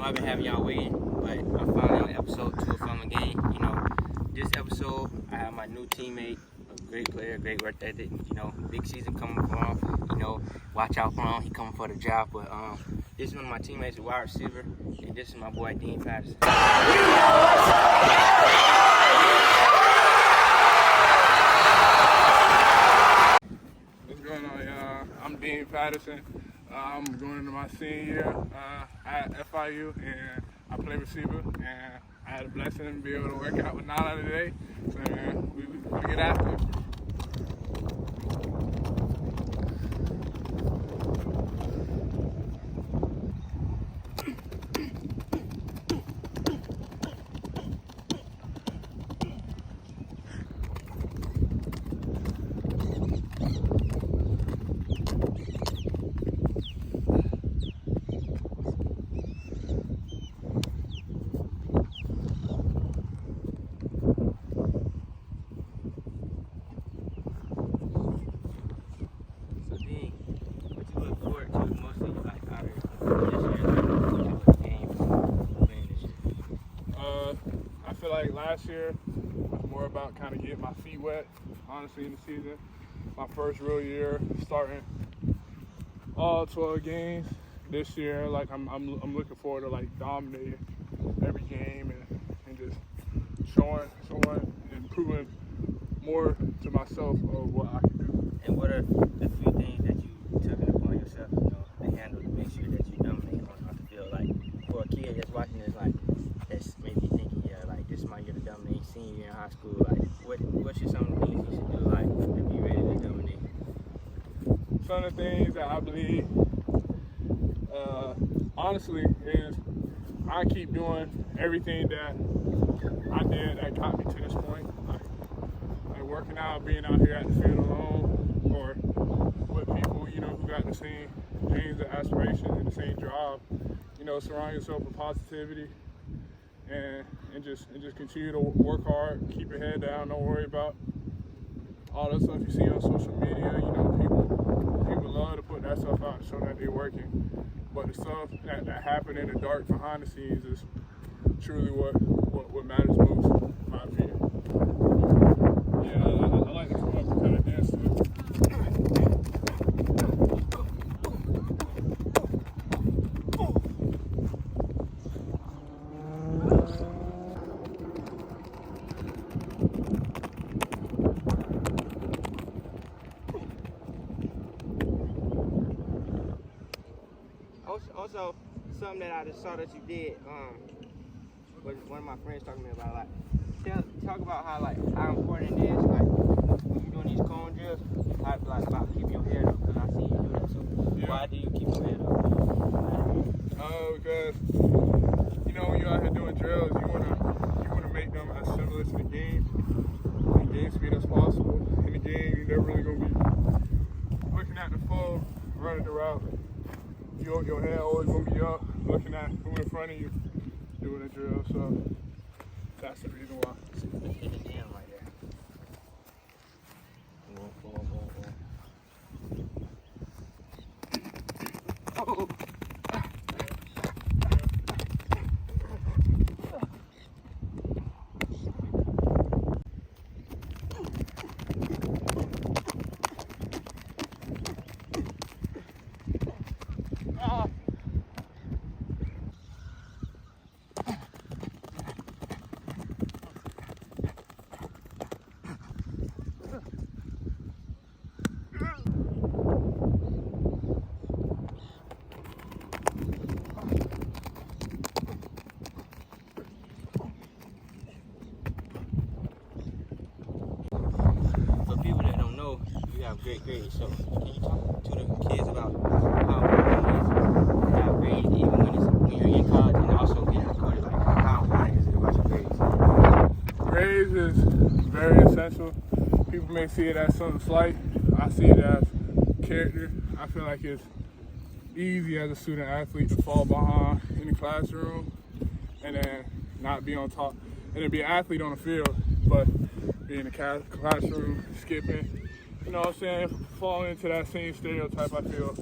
I've been having y'all waiting, but I'm finally on episode 2 of Fumbling Game. This episode, I have my new teammate, a great player, great work ethic. Big season coming for him. Watch out for him. He coming for the job. But this is one of my teammates, a wide receiver, and this is my boy Dean Patterson. What's going on, y'all? I'm Dean Patterson. I'm going into my senior year at FIU, and I play receiver. And I had a blessing to be able to work out with Nala today. So, man, we get after it. Like last year, it was more about kind of getting my feet wet, honestly, in the season. My first real year, starting all 12 games. This year, like I'm looking forward to like dominating every game and just showing and proving more to myself of what I can do. And what are the few things that you took it upon yourself, to handle to make sure that you dominate on the field? Like for a kid that's watching this, like that's maybe thinking, this is my year to dominate, senior year in high school. Like, what should some of the things you should do, like, to be ready to dominate? Some of the things that I believe, honestly, is I keep doing everything that I did that got me to this point. Like working out, being out here at the field alone, or with people, who got the same dreams and aspirations and the same job. Surround yourself with positivity. And just continue to work hard, keep your head down, don't worry about all that stuff you see on social media. People love to put that stuff out to show that they're working. But the stuff that happened in the dark behind the scenes is truly what matters most, in my opinion. Yeah, I like to come up and kind of dance to it. Also, something that I just saw that you did, was one of my friends talking to me about, like, talk about how important it is, like, when you're doing these cone drills, about keeping your head up, because I see you do that, so yeah. Why do you keep your head up? Because, when you're out here doing drills, you wanna make them as similar to the game speed as possible. In the game, you're never really gonna be looking at the flow, running the route. Your head always gonna be up, looking at who in front of you doing the drill. So that's the reason why. Hit the jam right there. Oh. Have great grades, so can you talk to the kids about how important it is to have grades even when you're in college and also getting recruited? Like, how important is it about your grades? Grades is very essential. People may see it as something slight. I see it as character. I feel like it's easy as a student athlete to fall behind in the classroom and then not be on top, and then be an athlete on the field, but be in the classroom skipping. You know what I'm saying? Falling into that same stereotype I feel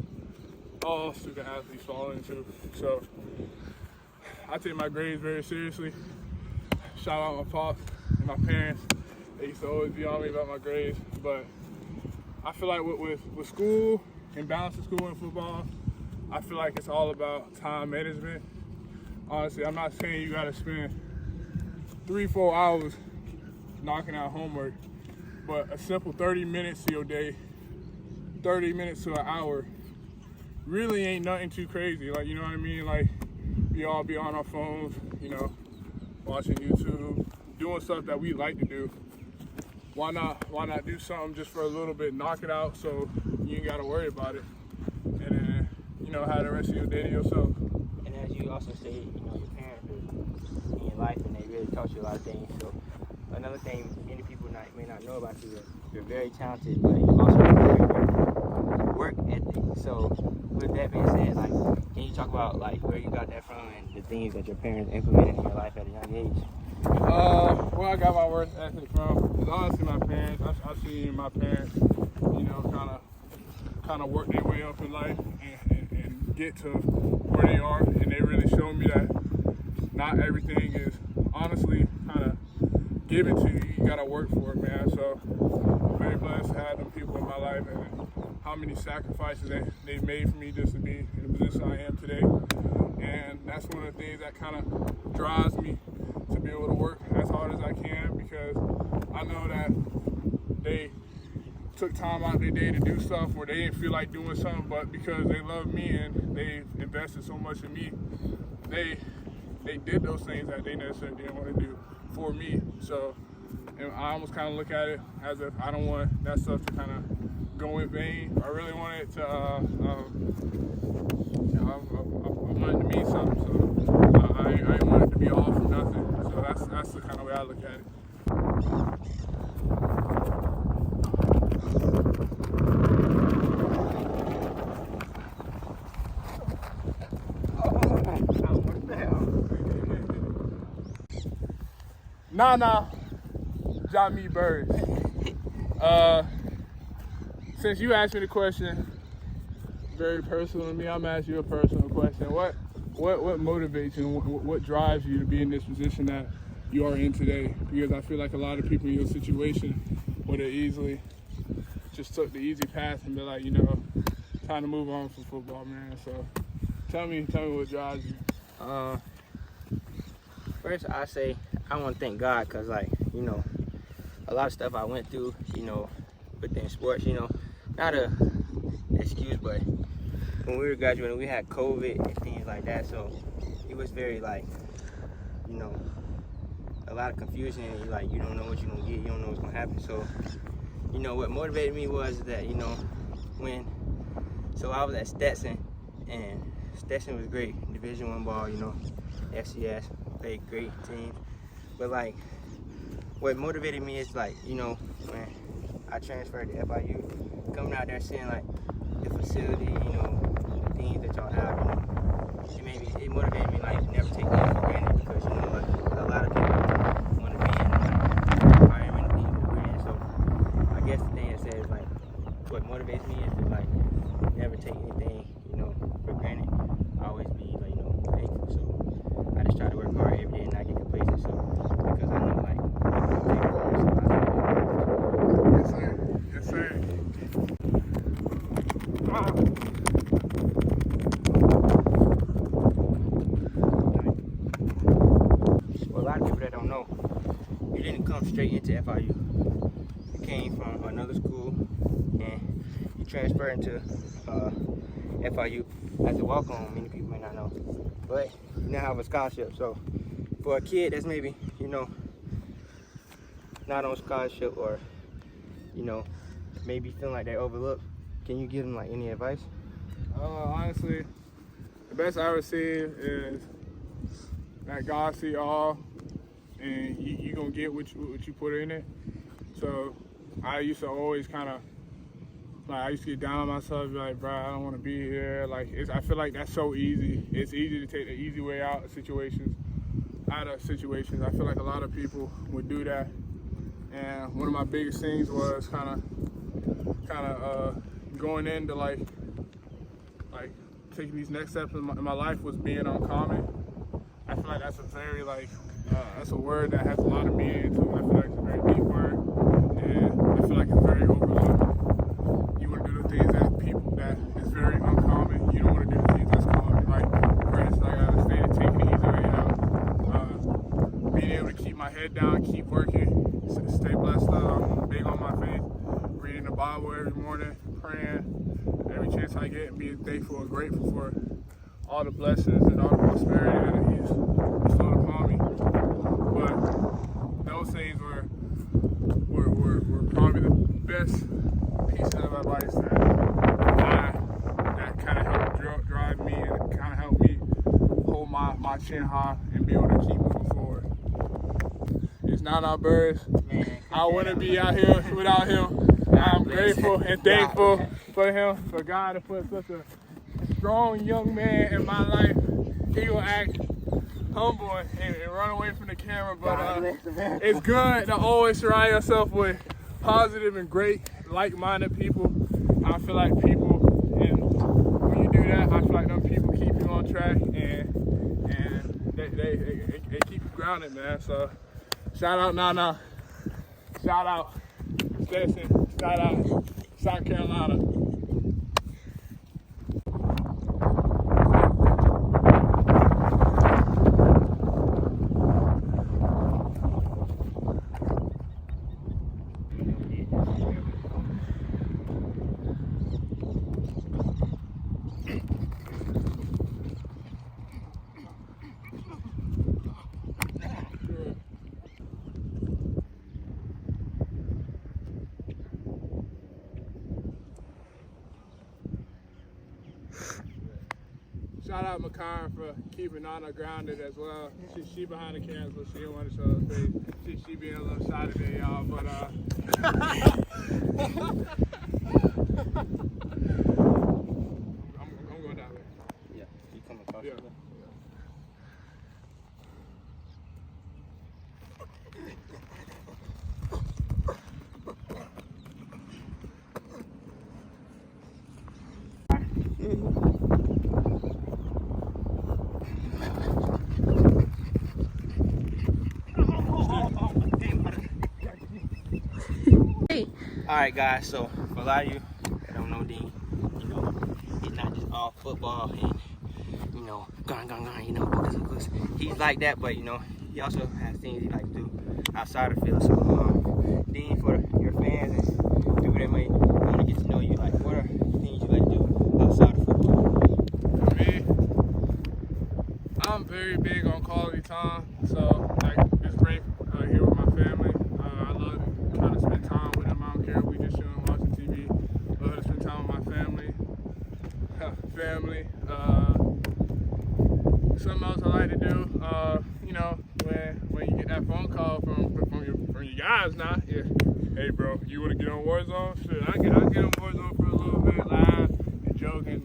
all student athletes fall into. So I take my grades very seriously. Shout out my pops and my parents. They used to always be on me about my grades. But I feel like with school and balancing school and football, I feel like it's all about time management. Honestly, I'm not saying you gotta spend 3-4 hours knocking out homework, but a simple 30 minutes to your day, 30 minutes to an hour, really ain't nothing too crazy. Like, you know what I mean? Like, we all be on our phones, you know, watching YouTube, doing stuff that we like to do. Why not do something just for a little bit, knock it out so you ain't gotta worry about it. And then, you know, have the rest of your day to yourself. And as you also say, you know, your parents are in your life and they really taught you a lot of things. So another thing many people may not know about you is you're very talented, but you also have very work ethic. So with that being said, like, can you talk about like where you got that from and the things that your parents implemented in your life at a young age? Where I got my work ethic from is honestly my parents. I've seen my parents, you know, kind of work their way up in life and get to where they are, and they really showed me that not everything is honestly kind of given to you. You gotta work for it, man. So I'm very blessed to have them people in my life and how many sacrifices they've made for me just to be in the position I am today. And that's one of the things that kind of drives me to be able to work as hard as I can, because I know that they took time out of their day to do stuff where they didn't feel like doing something, but because they love me and they invested so much in me, they did those things that they necessarily didn't want to do for me. So, and I almost kind of look at it as if I don't want that stuff to kind of go in vain. I really want it to, you know, I want it to mean something. So I ain't want it to be all for nothing. So that's the kind of way I look at it. Nah, Jamie Bird. Since you asked me the question, very personal to me, I'm gonna ask you a personal question. What motivates you and what drives you to be in this position that you are in today? Because I feel like a lot of people in your situation would have easily just took the easy path and be like, you know, time to move on from football, man. So tell me what drives you. First, I say I want to thank God, because, like, you know, a lot of stuff I went through, you know, within sports, you know, not a excuse, but when we were graduating, we had COVID and things like that, so it was very, like, you know, a lot of confusion, and, like, you don't know what you're going to get, you don't know what's going to happen. So, you know, what motivated me was that, you know, so I was at Stetson, and Stetson was great, Division I ball, you know, FCS, played great teams. But, like, what motivated me is, like, you know, when I transferred to FIU, coming out there seeing, like, the facility, you know, the things that y'all have, you know, it motivated me, like, to never take things for granted, because, you know, like, a lot of people want to be in, like, environment and things for granted. So I guess the thing that says, like, what motivates me is to, like, never take anything, you know, for granted. Always be, like, you know, thankful. So I just try to work hard every day and not get complacent. So because I know, like, Yes, sir. Yes, sir. Well, a lot of people that don't know, you didn't come straight into FIU. You came from another school and you transferred into FIU as a walk-on. Many people may not know, but you now have a scholarship. So for a kid that's maybe, you know, not on scholarship, or, you know, maybe feeling like they're overlooked, can you give them, like, any advice? Honestly, the best I would say is that God see all, and you gonna get what you put in it. So I used to always kind of, like, I used to get down on myself, be like, bro, I don't want to be here. Like, I feel like that's so easy. It's easy to take the easy way out of situations. I feel like a lot of people would do that. And one of my biggest things was kind of going into like taking these next steps in my life was being uncommon. I I feel like that's a very that's a word that has a lot of meaning to it. I feel like it's a very deep word, and I feel like it's very overlooked. You want to do the things that is very uncommon. You don't want to do the things that's common. Like, for instance, like I stated, taking it easy way out. Being able to keep my head down, keep working, stay blessed. I'm big on my faith. Reading the Bible every morning, praying every chance I get, and being thankful and grateful for all the blessings and all the prosperity that He's bestowed upon me. But those things were probably the best pieces of advice that kind of helped drive me and kind of helped me hold my chin high and be able to keep moving forward. It's not our birds. Man, I wouldn't be out here without him. I'm grateful and thankful for him, for God to put such a strong young man in my life. He will act humble and run away from the camera, but it's good to always surround yourself with positive and great, like-minded people. I feel like people, and when you do that, I feel like them people keep you on track and they keep you grounded, man. So shout out Nana, shout out Stetson, shout out South Carolina. Shout out Makai for keeping Nana grounded as well. She behind the cameras, but she didn't want to show her face. She being a little shy today, y'all. But I'm going down there. Yeah, you come across. Yeah. All right, guys. So for a lot of you that don't know Dean, you know, he's not just all football and hooks. He's like that, but he also has things he like to do outside the field. So Dean, for your fans and people that may want to get to know you, like, what are things you like to do outside of football? For me, I'm very big on quality time. So like, it's great here with my family. I love to kind of spend time with them. I don't care if we just chilling watching TV. I love to spend time with my family. Something else I like to do, when you get that phone call from your guys now, yeah, hey bro, you want to get on Warzone? Shit, I get on Warzone for a little bit, laugh and joke and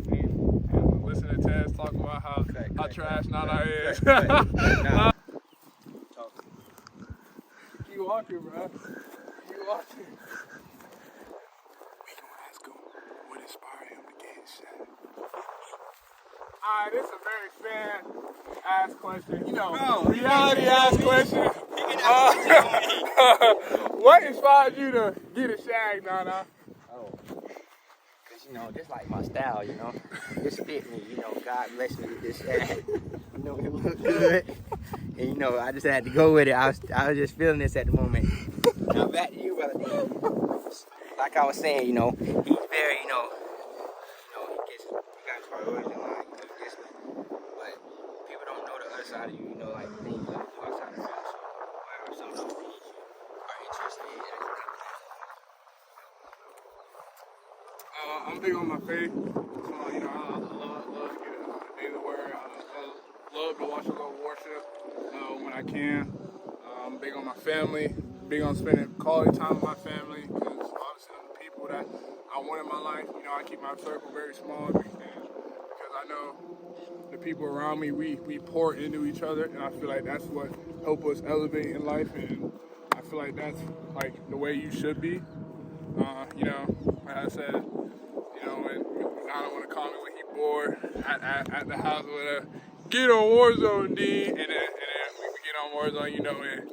listen to Tez talk about how trash Nana is. Keep walking, bro. Keep walking. We gonna ask him what inspired him to get his shot. Alright, this is a very fan-asked question. Reality-asked question. What inspired you to get a shag, Nana? Oh, because, this like my style, This fit me, God bless me with this shag. It looked good. And, I just had to go with it. I was just feeling this at the moment. Now, back to you, brother Dean. Like I was saying, he's very, he gets, you guys priorities in line, but people don't know the other side of you, like the things you like to do outside the field. So, whatever some of those things you are interested in, I'm big on my faith. So, I love to get a daily word. I love to watch a little worship when I can. I'm big on my family, big on spending quality time with my family, because obviously the people that I want in my life, I keep my circle very small, because I know the people around me, we pour into each other, and I feel like that's what helps us elevate in life, and I feel like that's like the way you should be. Like I said, when I don't want to call me when he bored at the house or whatever, get on Warzone, Dean, and then we get on Warzone, you know, and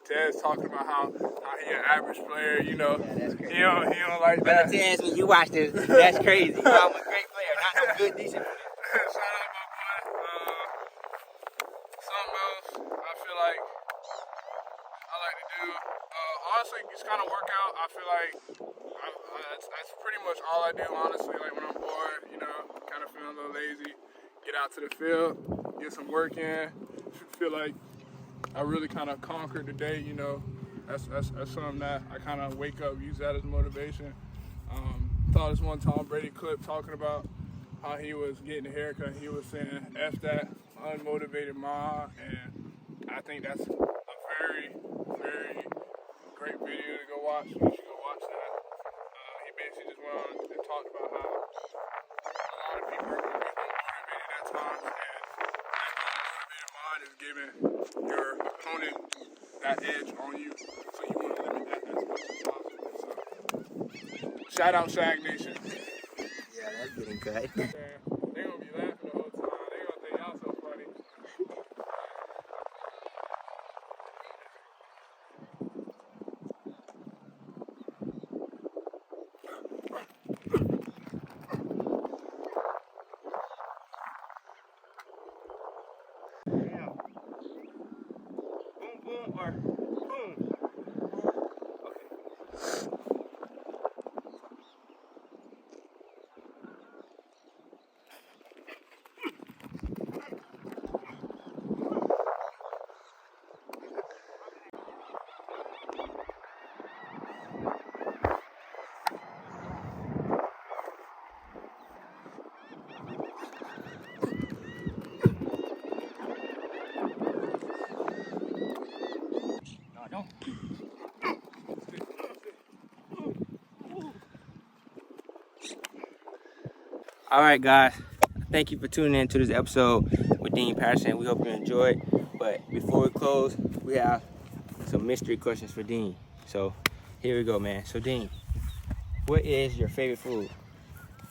Ted's talking about how he an average player, you know. Yeah, that's crazy. He don't like that. But Ted's, when you watch this, that's crazy. You know, I'm a great player, not no good, decent player. Shout out my boy. Something else I feel like I like to do. Honestly, just kind of work out. I feel like that's pretty much all I do, honestly. Like when I'm bored, you know, kind of feeling a little lazy, get out to the field, get some work in. Feel like I really kind of conquered the day, you know. That's something that I kind of wake up, use that as motivation. Thought this one Tom Brady clip talking about how he was getting a haircut. He was saying, F that unmotivated ma, and I think that's a very, very great video to go watch. You should go watch that. He basically just went on and talked about how a lot of people are going to be unmotivated at times, and that unmotivated mind is giving your opponent that edge on you, so you want to limit that as much as possible. So, shout out Shag Nation. Yeah, that's getting cut. They're gonna be laughing the whole time. They're gonna think y'all so funny. Yeah. Boom, boom, or boom. No. All right, guys. Thank you for tuning in to this episode with Dean Patterson. We hope you enjoyed. But before we close, we have some mystery questions for Dean. So here we go, man. So Dean, what is your favorite food?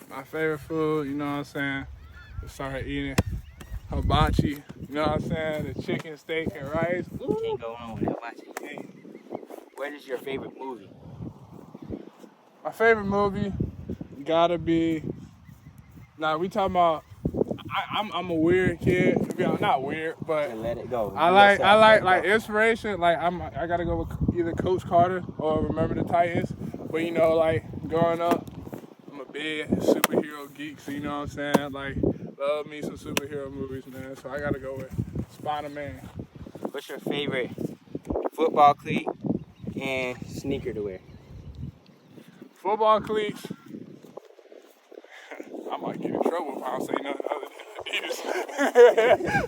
My favorite food, you know what I'm saying? I started eating hibachi, you know what I'm saying? The chicken, steak, and rice. Can't go wrong with hibachi. What is your favorite movie? My favorite movie gotta be. Nah, we talking about. I'm a weird kid. Not weird, but And let it go. I like inspiration. Like I gotta go with either Coach Carter or Remember the Titans. But you know, like growing up, I'm a big superhero geek. So you know what I'm saying? Like love me some superhero movies, man. So I gotta go with Spider-Man. What's your favorite football cleat and sneaker to wear? Football cleats. I might get in trouble if I don't say nothing other than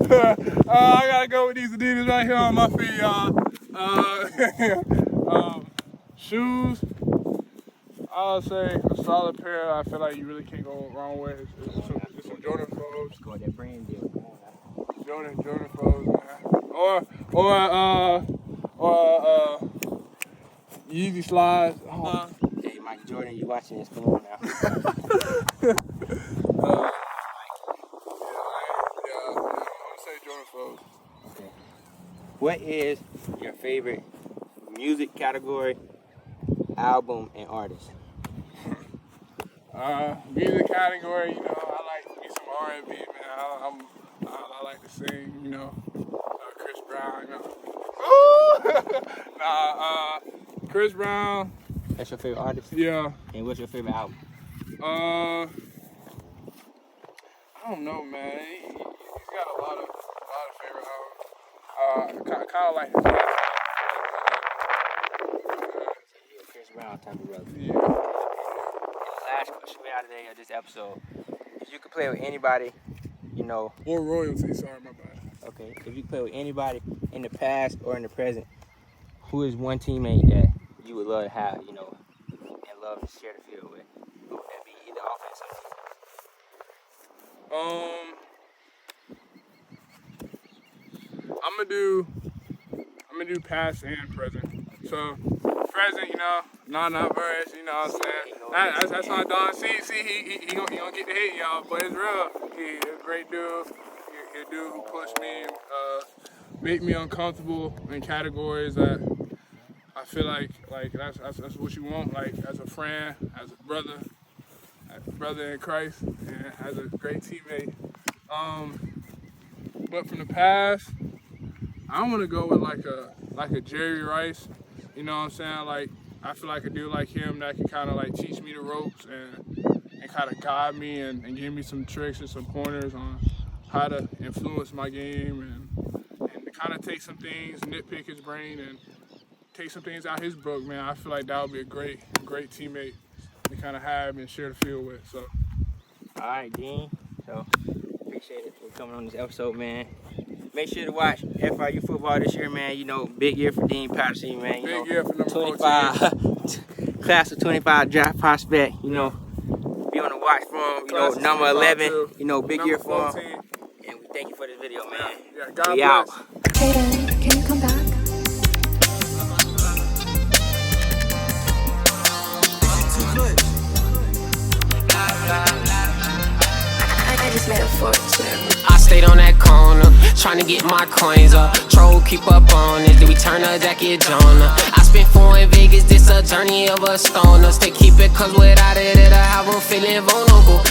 Adidas. I gotta go with these Adidas right here on my feet, y'all. Shoes. I'll say a solid pair. I feel like you really can't go wrong with. It's some Jordan Foes. Go with that brand deal. Jordan Foes, man. Or Yeezy slides. Hey, Mike Jordan, you watching this? Come on now. I'm gonna say Jordan Foes. Okay. What is your favorite music category, album, and artist? Music category, you know, I like me some R&B, man. I like to sing, you know. Chris Brown, you know. Chris Brown. That's your favorite artist? Yeah. And what's your favorite album? I don't know, man. He's got a lot of favorite albums. Kind of like his Chris Brown type of brother. Yeah. Last question we have today of this episode. If you could play with anybody, you know. Or royalty, sorry, my bad. Okay. If you could play with anybody in the past or in the present, who is one teammate that you would love to have, you know, and love to share the field with? Who would that be? Either offense or defense? I'm gonna do past and present. So present, you know, not verse, you know what I'm saying? That's my dog. See, he gonna get the hate, y'all, but it's real. He's a great dude. He a dude who pushed me, make me uncomfortable in categories that I feel like that's what you want, like as a friend, as a brother in Christ, and as a great teammate. But from the past, I want to go with like a Jerry Rice. You know what I'm saying? Like I feel like a dude like him that can kind of like teach me the ropes and kind of guide me and give me some tricks and some pointers on how to influence my game and kind of take some things, nitpick his brain, and take some things out his book, man. I feel like that would be a great teammate to kind of have and share the field with. So. All right, Dean. So appreciate it for coming on this episode, man. Make sure to watch FIU football this year, man. You know, big year for Dean Patterson, man. You Big year for number 25, class of 25 draft prospect. You know, be on the watch for him. You know, number 11. Too. You know, big Number year for 14. him. And we thank you for this video, man. Yeah, God we bless. out. Hayden, can you come back? I just made a fortune. I stayed on that corner, trying to get my coins up. Troll keep up on it, then we turn the jacket Jonah. I spent 4 in Vegas, this a journey of a stoner. Stay keep it, cause without it, it'll have 'em feeling vulnerable.